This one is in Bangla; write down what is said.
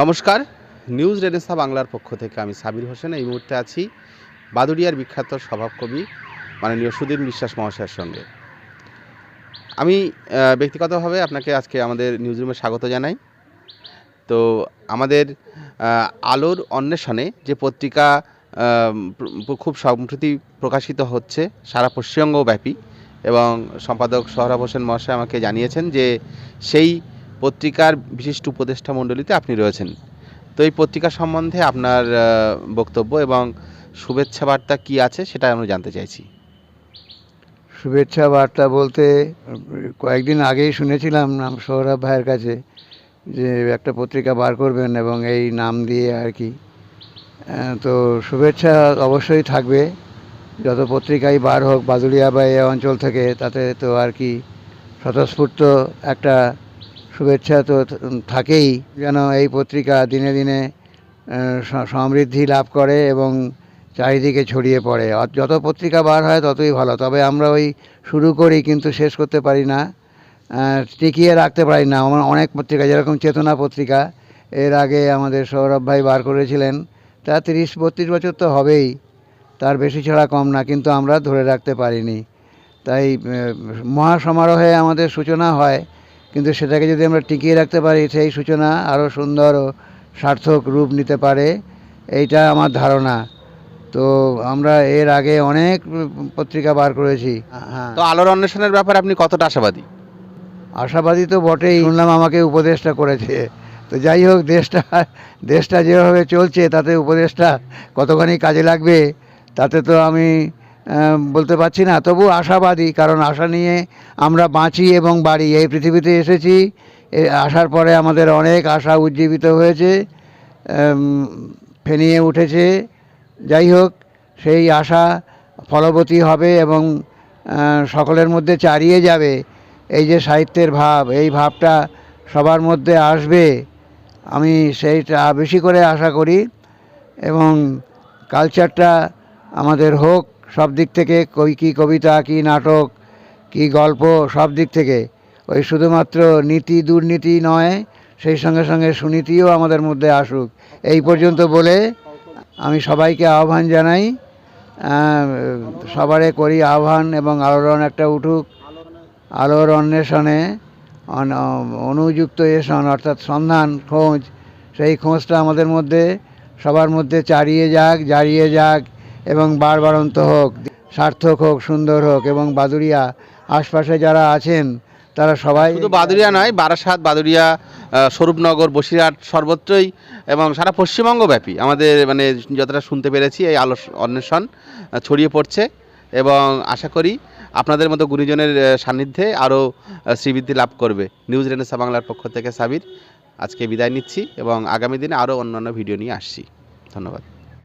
নমস্কার, নিউজ রেনেসাঁ বাংলার পক্ষ থেকে আমি সাবির হোসেন। এই মুহূর্তে আছি বাদুড়িয়ার বিখ্যাত স্বভাবকবি মাননীয় সুধীর বিশ্বাস মহাশয়ের সঙ্গে। আমি ব্যক্তিগতভাবে আপনাকে আজকে আমাদের নিউজ রুমে স্বাগত জানাই। তো আমাদের আলোর অন্বেষণে যে পত্রিকা খুব সম্প্রতি প্রকাশিত হচ্ছে সারা পশ্চিমবঙ্গব্যাপী, এবং সম্পাদক সোহরাব হোসেন মহাশয় আমাকে জানিয়েছেন যে সেই পত্রিকার বিশিষ্ট উপদেষ্টা মণ্ডলীতে আপনি রয়েছেন। তো এই পত্রিকা সম্বন্ধে আপনার বক্তব্য এবং শুভেচ্ছা বার্তা কী আছে সেটা আমরা জানতে চাইছি। শুভেচ্ছা বার্তা বলতে কয়েকদিন আগেই শুনেছিলাম সোহরাব ভাইয়ের কাছে যে একটা পত্রিকা বার করবেন এবং এই নাম দিয়ে আর কি। তো শুভেচ্ছা অবশ্যই থাকবে, যত পত্রিকাই বার হোক বাদুড়িয়া বা এই অঞ্চল থেকে, তাতে তো আর কি স্বতঃস্ফূর্ত একটা শুভেচ্ছা তো থাকেই, যেন এই পত্রিকা দিনে দিনে সমৃদ্ধি লাভ করে এবং চারিদিকে ছড়িয়ে পড়ে। যত পত্রিকা বার হয় ততই ভালো, তবে আমরা ওই শুরু করি কিন্তু শেষ করতে পারি না, টিকিয়ে রাখতে পারি না। আমার অনেক পত্রিকা, যেরকম চেতনা পত্রিকা এর আগে আমাদের সৌরভ ভাই বার করেছিলেন, তা 30-32 বছর তো হবেই, তার বেশি ছাড়া কম না, কিন্তু আমরা ধরে রাখতে পারিনি। তাই মহাসমারোহে আমাদের সূচনা হয়, কিন্তু সেটাকে যদি আমরা টিকিয়ে রাখতে পারি সেই সূচনা আরও সুন্দর ও সার্থক রূপ নিতে পারে, এইটা আমার ধারণা। তো আমরা এর আগে অনেক পত্রিকা বার করেছি। তো আলোর অন্বেষণের ব্যাপারে আপনি কতটা আশাবাদী? আশাবাদী তো বটেই, শুনলাম আমাকে উপদেশটা করেছে। তো যাই হোক, দেশটা যেভাবে চলছে তাতে উপদেশটা কতখানি কাজে লাগবে তাতে তো আমি বলতে পারছি না, তবু আশাবাদী, কারণ আশা নিয়ে আমরা বাঁচি এবং বাড়ি। এই পৃথিবীতে এসেছি, আসার পরে আমাদের অনেক আশা উজ্জীবিত হয়েছে, ফেনিয়ে উঠেছে। যাই হোক, সেই আশা ফলবতী হবে এবং সকলের মধ্যে চারিয়ে যাবে। এই যে সাহিত্যের ভাব, এই ভাবটা সবার মধ্যে আসবে, আমি সেইটা বেশি করে আশা করি। এবং কালচারটা আমাদের হোক সব দিক থেকে, কি কবিতা, কি নাটক, কি গল্প, সব দিক থেকে। ওই শুধুমাত্র নীতি দুর্নীতি নয়, সেই সঙ্গে সঙ্গে সুনীতিও আমাদের মধ্যে আসুক, এই পর্যন্ত বলে আমি সবাইকে আহ্বান জানাই, সবারে করি আহ্বান, এবং আলোড়ন একটা উঠুক। আলোর অন্বেষণে অনুযুক্ত এসন, অর্থাৎ সন্ধান, খোঁজ, সেই খোঁজটা আমাদের মধ্যে সবার মধ্যে জারিয়ে যাক এবং বারবারন্ত হোক, সার্থক হোক, সুন্দর হোক। এবং বাদুড়িয়া আশপাশে যারা আছেন তারা সবাই, শুধু বাদুড়িয়া নয়, বারাসাত, বাদুড়িয়া, স্বরূপনগর, বসিরহাট, সর্বত্রই এবং সারা পশ্চিমবঙ্গব্যাপী আমাদের যতটা শুনতে পেরেছি এই আলো অন্বেষণ ছড়িয়ে পড়ছে, এবং আশা করি আপনাদের মতো গুণীজনের সান্নিধ্যে আরও শ্রীবৃদ্ধি লাভ করবে। নিউজ রেনেসাঁ বাংলার পক্ষ থেকে সাবির আজকে বিদায় নিচ্ছি, এবং আগামী দিনে আরও অন্যান্য ভিডিও নিয়ে আসছি। ধন্যবাদ।